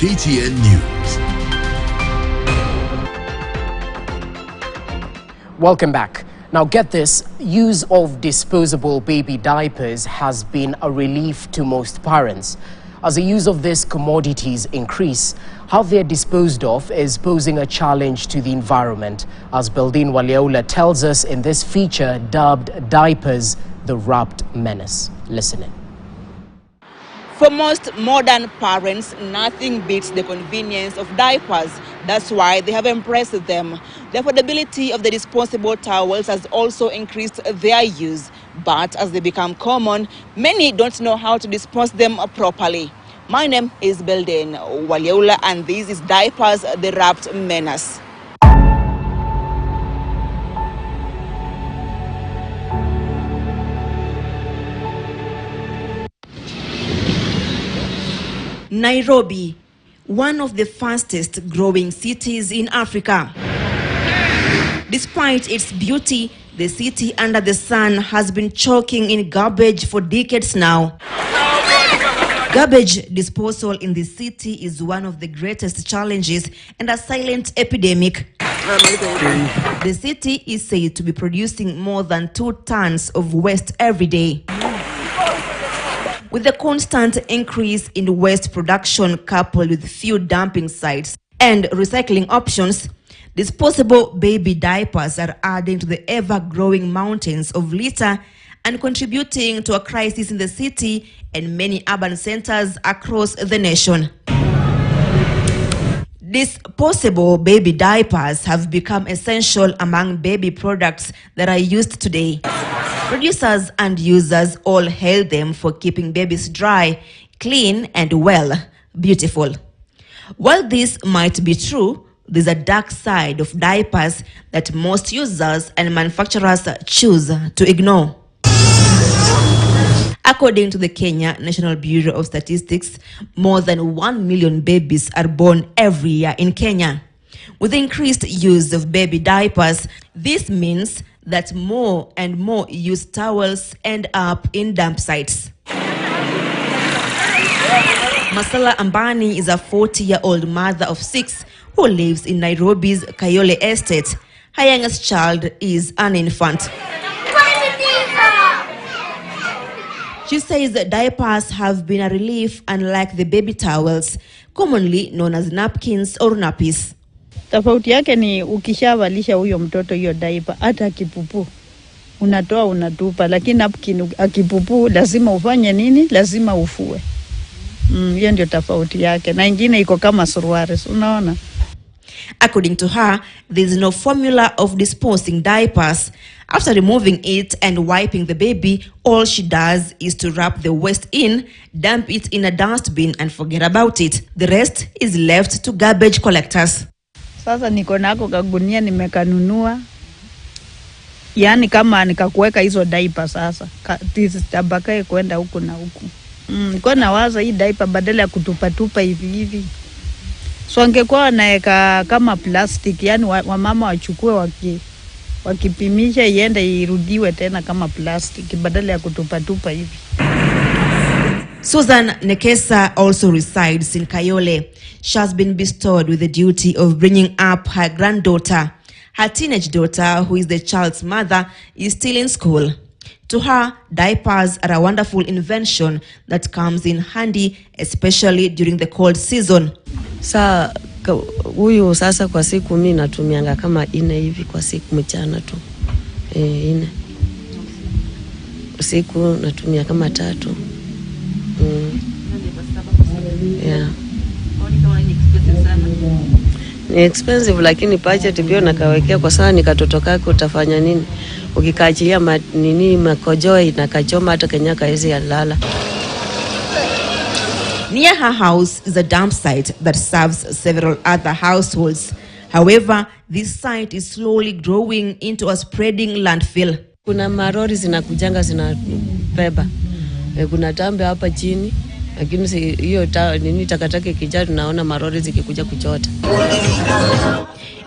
KTN News. Welcome back. Now get this, use of disposable baby diapers has been a relief to most parents. As the use of these commodities increase, how they are disposed of is posing a challenge to the environment, as Beldin Waliaula tells us in this feature dubbed Diapers, the Wrapped Menace. Listen in. For most modern parents, nothing beats the convenience of diapers. That's why they have embraced them. The affordability of the disposable towels has also increased their use. But as they become common, many don't know how to dispose them properly. My name is Beldin Waliaula, and this is Diapers, the Wrapped Menace. Nairobi, one of the fastest growing cities in Africa. Despite its beauty, the city under the sun has been choking in garbage for decades now. Garbage disposal in the city is one of the greatest challenges and a silent epidemic. The city is said to be producing more than 2 tons of waste every day. With the constant increase in waste production coupled with few dumping sites and recycling options, disposable baby diapers are adding to the ever-growing mountains of litter and contributing to a crisis in the city and many urban centers across the nation. Disposable baby diapers have become essential among baby products that are used today. Producers and users all hail them for keeping babies dry, clean, and well, beautiful. While this might be true, there's a dark side of diapers that most users and manufacturers choose to ignore. According to the Kenya National Bureau of Statistics, more than 1 million babies are born every year in Kenya. With the increased use of baby diapers, this means that more and more used towels end up in dump sites. Masala Ambani is a 40-year-old mother of 6 who lives in Nairobi's Kayole estate. Her youngest child is an infant. She says that diapers have been a relief, unlike the baby towels, commonly known as napkins or nappies. Tofauti yake ni ukishavalisha huyo mtoto hiyo diaper, hata kipupu unatoa unatupa, lakini napkin akipupu lazima ufanye nini? Lazima ufue. Hiyo ndio tofauti yake, na ingine iko kama suruali, unaona. According to her, there is no formula of disposing diapers. After removing it and wiping the baby, all she does is to wrap the waste in, dump it in a dustbin, and forget about it. The rest is left to garbage collectors. Sasa niko nako kagunia nimekanunua. Yaani kama nikakuweka hizo diaper sasa. Tabakae kwenda huku na huku. Niko nawaza hii diaper badala ya kutupa hivi. So angekuwa naeka kama plastic, yani wamama wachukue wakipimisha iende irudiwe tena kama plastic badala ya kutupa hivi. Susan Nekesa also resides in Kayole. She has been bestowed with the duty of bringing up her granddaughter. Her teenage daughter, who is the child's mother, is still in school. To her, diapers are a wonderful invention that comes in handy, especially during the cold season. Huyu sasa kwa siku mimi natumianga kama 4 hivi kwa siku mchana tu. 4. Usiku natumia kama 3. Yeah. Ni expensive, lakini budget pia nakawekea kwa sababu nikatoto kako utafanya nini? Ukikaachilia makojoa inakachoma hata kenyaka hizi ya lala. Near her house is a dump site that serves several other households. However, this site is slowly growing into a spreading landfill. Kuna marori zinakujanga zinabeba. Kuna tambe hapa chini, lakini hiyo takataka kijana naona marori zikikuja kuchota.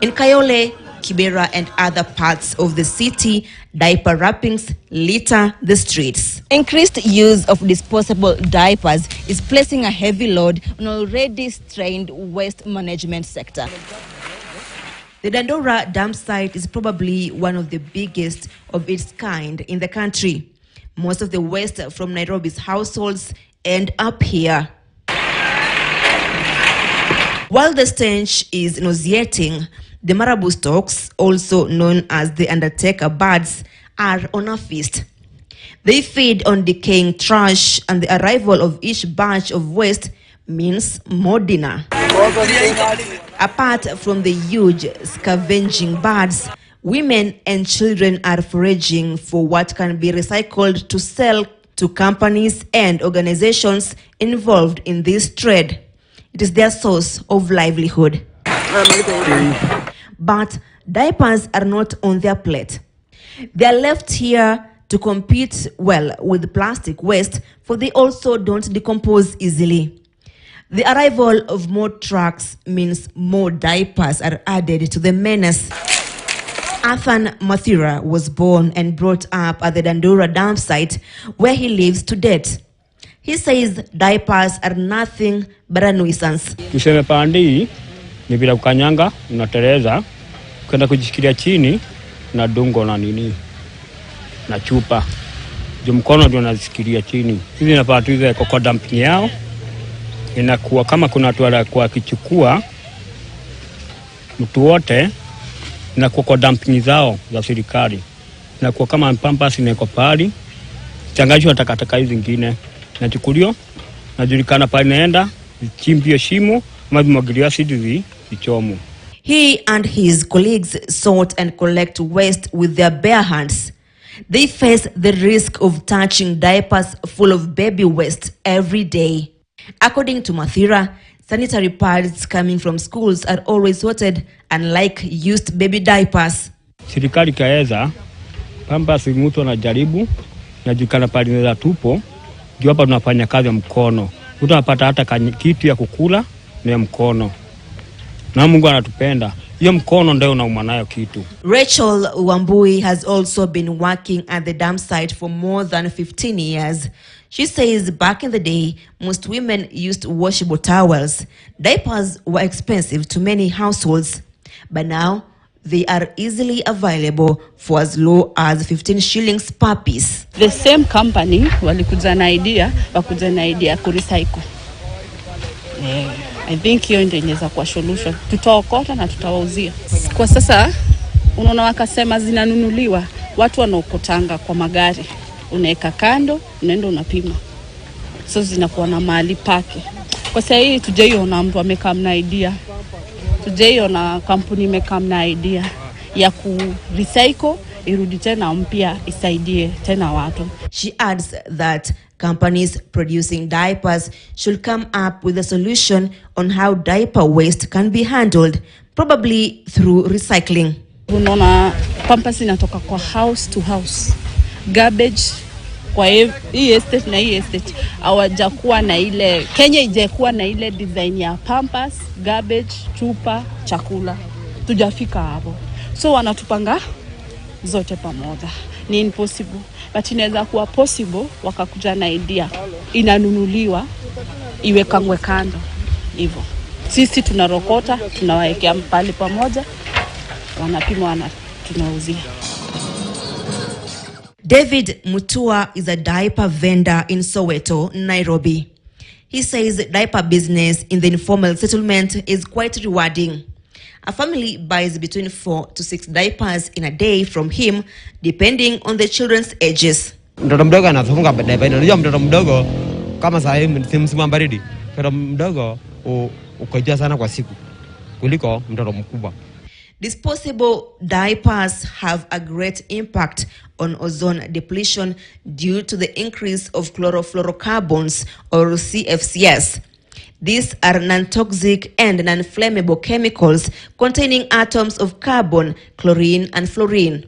In Kayole, Kibera and other parts of the city, diaper wrappings litter the streets. Increased use of disposable diapers is placing a heavy load on already strained waste management sector. The Dandora dump site is probably one of the biggest of its kind in the country. Most of the waste from Nairobi's households end up here. While the stench is nauseating, the marabou storks, also known as the undertaker birds, are on a feast. They feed on decaying trash, and the arrival of each batch of waste means more dinner. Apart from the huge scavenging birds, women and children are foraging for what can be recycled to sell to companies and organizations involved in this trade. It is their source of livelihood. But diapers are not on their plate. They are left here to compete well with plastic waste, for they also don't decompose easily. The arrival of more trucks means more diapers are added to the menace. Athan Mathira was born and brought up at the Dandora dump site, where he lives to date. He says diapers are nothing but a nuisance. Tuseme pandi ni bila kukanyanga, unatereza, kwenda kujishikilia chini na dungo na nini na chupa. Juu mkono ndio unashikilia chini. Hizi napata hizo kwa dumping yao. Inakuwa kama kuna watu wala kwa kichukua mtu wote, inakuwa kwa dumping zao za serikali. Inakuwa kama Pampers inawekwa pale, changanywa takataka hizi zingine nachukulio, najulikana pale naenda chimbio shimo ama vimwagilia acid vichomo. He and his colleagues sort and collect waste with their bare hands. They face the risk of touching diapers full of baby waste every day. According to Mathira, sanitary pads coming from schools are always sorted, unlike used baby diapers. Serikali kaeza Pampers mtu anajaribu, najulikana pale za tupo, ndio hapa tunafanya kazi ya mkono. Utapata hata kitu ya kukula na mkono. Na Mungu anatupenda. Hiyo mkono ndio unauma nayo kitu. Rachel Wambui has also been working at the dump site for more than 15 years. She says back in the day, most women used washable towels. Diapers were expensive to many households, but now they are easily available for as low as 15 shillings per piece. The same company walikuja na idea ku recycle. I think hiyo ndio inaweza kuwa solution. Tutaokota na tutawauzia. Kwa sasa unaona wakasema zinanunuliwa, watu wanaokotanga kwa magari. Unaweka kando, unaenda unapima. So zinakuwa na mahali pake. Kwa sasa hii tujaiona mtu amekaa na idea. Tujaiona kampuni imekaa na idea ya ku recycle irudi tena mpya isaidie tena watu. She adds that companies producing diapers should come up with a solution on how diaper waste can be handled, probably through recycling. Unaona Pampers inatoka kwa house to house. Garbage kwa hii estate na hii estate hawajakuwa na ile, Kenya ijakuwa na ile design ya Pampers, garbage, chupa, chakula. Tujafika hapo. So wanatupanga zote pamoja. Ni impossible, but inaweza kuwa possible wakakuja na idea. Inanunuliwa, iwekangwe kando. Hivyo. Sisi tunarokota, tunawaekea pale pamoja. Wanapima tunauzia. David Mutua is a diaper vendor in Soweto, Nairobi. He says diaper business in the informal settlement is quite rewarding. A family buys between 4 to 6 diapers in a day from him, depending on the children's ages. Mtoto mdogo anafunga diaper. Unajua mtoto mdogo kama saa hii msimu baridi, mtoto mdogo ukojea sana kwa siku kuliko mtoto mkubwa. Disposable diapers have a great impact on ozone depletion due to the increase of chlorofluorocarbons, or CFCs. These are non-toxic and non-flammable chemicals containing atoms of carbon, chlorine, and fluorine.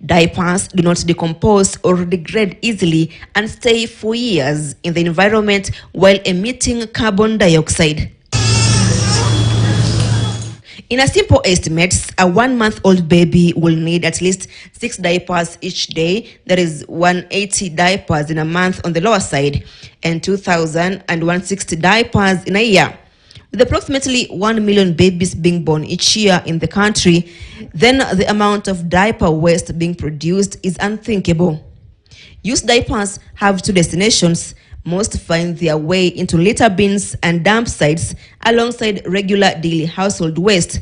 Diapers do not decompose or degrade easily and stay for years in the environment while emitting carbon dioxide. In a simple estimates, a 1-month-old baby will need at least 6 diapers each day. That is 180 diapers in a month on the lower side and 160 diapers in a year. With approximately 1 million babies being born each year in the country, then the amount of diaper waste being produced is unthinkable. Used diapers have 2 destinations. Most find their way into litter bins and dump sites alongside regular daily household waste.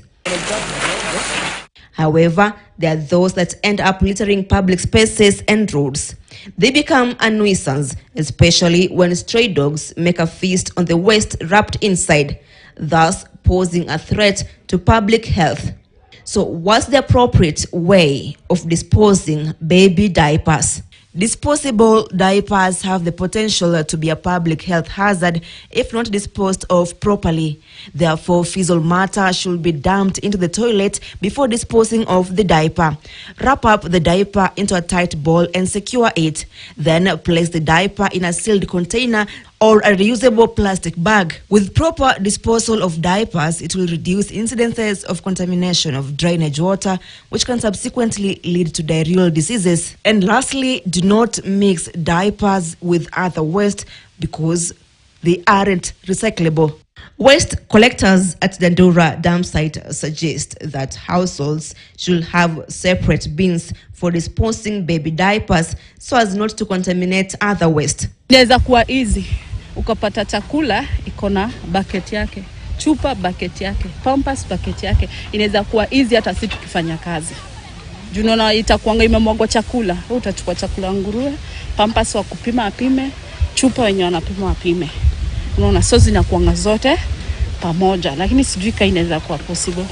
However, there are those that end up littering public spaces and roads. They become a nuisance, especially when stray dogs make a feast on the waste wrapped inside, thus posing a threat to public health. So what's the appropriate way of disposing baby diapers? Disposable diapers have the potential to be a public health hazard if not disposed of properly. Therefore, fecal matter should be dumped into the toilet before disposing of the diaper. Wrap up the diaper into a tight ball and secure it. Then place the diaper in a sealed container or a reusable plastic bag. With proper disposal of diapers, it will reduce incidences of contamination of drainage water, which can subsequently lead to diarrheal diseases. And lastly, do not mix diapers with other waste because they aren't recyclable. Waste collectors at the Dandora dump site suggest that households should have separate bins for disposing baby diapers so as not to contaminate other waste. Inaweza kuwa easy. Ukapata chakula iko na bucket yake, chupa bucket yake, pampers bucket yake. Inaweza kuwa easy hata sisi tukifanya kazi. Unaona itakuanga imemwagwa chakula, wewe utachukua chakula nguruwe, pampers wa kupima apime, chupa wenye wanapima apime. Unaona so zinakuanga zote pamoja, lakini sijui kama inaweza kuwa possible.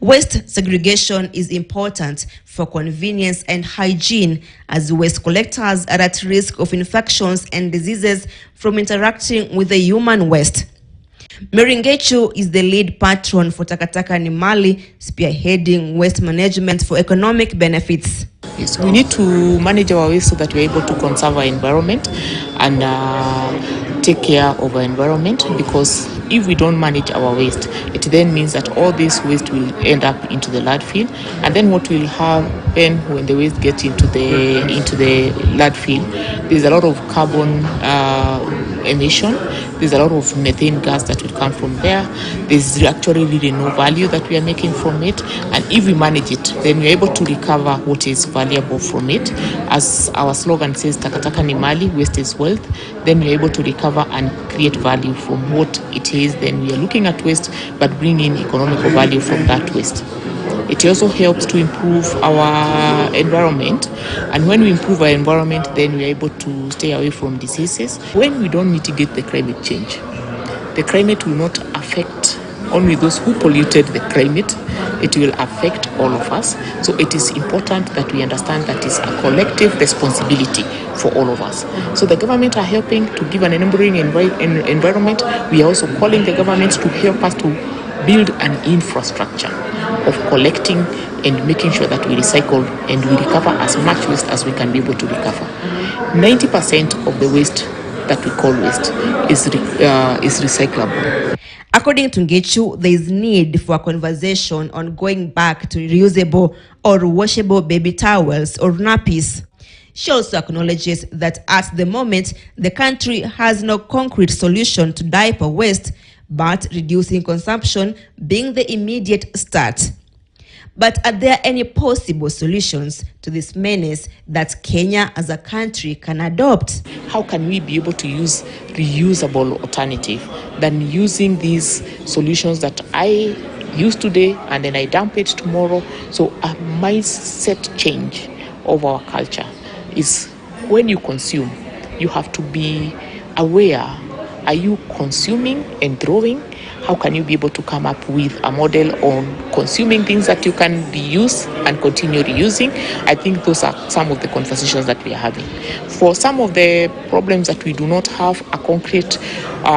Waste segregation is important for convenience and hygiene, as waste collectors are at risk of infections and diseases from interacting with the human waste. Meringechu is the lead patron for Takataka ni Mali, spearheading waste management for economic benefits. Yes, we need to manage our waste so that we're able to conserve our environment and take care of our environment, because if we don't manage our waste, it then means that all this waste will end up into the landfill, and then what will happen when the waste gets into the landfill, there's a lot of carbon emission, there's a lot of methane gas that will come from there. There's actually really no value that we are making from it, and if we manage it, then we're able to recover what is valuable from it. As our slogan says, Takataka ni Mali, waste is wealth. Then we're able to recover and create value from what it is. Then we are looking at waste but bringing economical value from that waste. It also helps to improve our environment, and when we improve our environment, then we are able to stay away from diseases. When we don't mitigate the climate change, the climate will not affect only those who polluted the climate, it will affect all of us. So it is important that we understand that it's a collective responsibility for all of us. So the government are helping to give an enabling environment. We are also calling the government to help us to build an infrastructure of collecting and making sure that we recycle and we recover as much waste as we can be able to recover. 90% of the waste that we call waste is recyclable. According to Ngechu, there is need for a conversation on going back to reusable or washable baby towels or nappies. She also acknowledges that at the moment, the country has no concrete solution to diaper waste, but reducing consumption being the immediate start. But are there any possible solutions to this menace that Kenya as a country can adopt? How can we be able to use reusable alternative than using these solutions that I use today and then I dump it tomorrow? So a mindset change of our culture is when you consume, you have to be aware. Are you consuming and throwing? How can you be able to come up with a model on consuming things that you can reuse and continue reusing? I think those are some of the conversations that we are having. For some of the problems that we do not have a concrete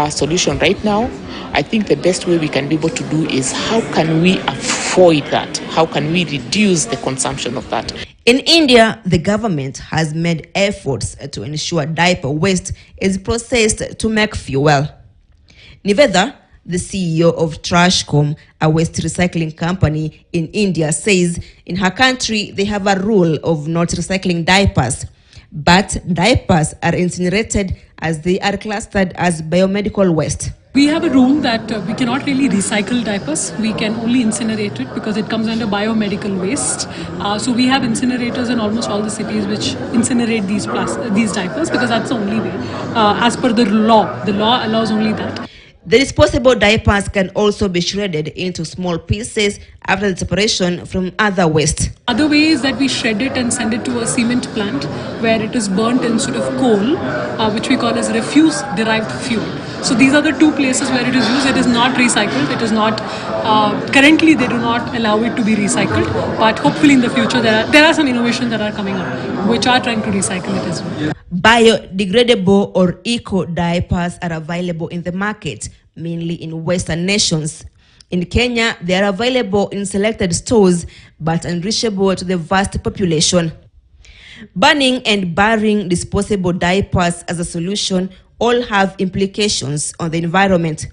solution right now, I think the best way we can be able to do is how can we avoid that? How can we reduce the consumption of that? In India, the government has made efforts to ensure diaper waste is processed to make fuel. Niveda, The CEO of Trashcom, a waste recycling company in India, says in her country they have a rule of not recycling diapers. But diapers are incinerated as they are clustered as biomedical waste. We have a rule that we cannot really recycle diapers. We can only incinerate it because it comes under biomedical waste. So we have incinerators in almost all the cities which incinerate these diapers because that's the only way. As per the law allows only that. The disposable diapers can also be shredded into small pieces after the separation from other waste. Other way is that we shred it and send it to a cement plant where it is burnt instead of coal, which we call as refuse-derived fuel. So these are the two places where it is used. It is not recycled. It is not, currently they do not allow it to be recycled, but hopefully in the future there are some innovations that are coming up which are trying to recycle it as well. Biodegradable or eco diapers are available in the market, mainly in Western nations. In Kenya, they are available in selected stores, but unreachable to the vast population. Banning and barring disposable diapers as a solution all have implications on the environment.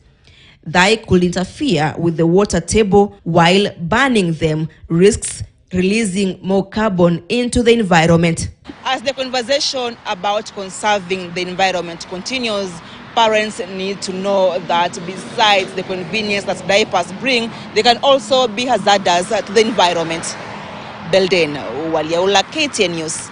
They could interfere with the water table, while banning them risks releasing more carbon into the environment. As the conversation about conserving the environment continues, parents need to know that besides the convenience that diapers bring, they can also be hazardous to the environment. Belden Waliaula, KTN News.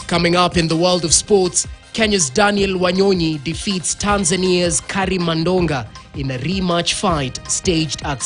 Coming up in the world of sports, Kenya's Daniel Wanyonyi defeats Tanzania's Karim Mandonga in a rematch fight staged at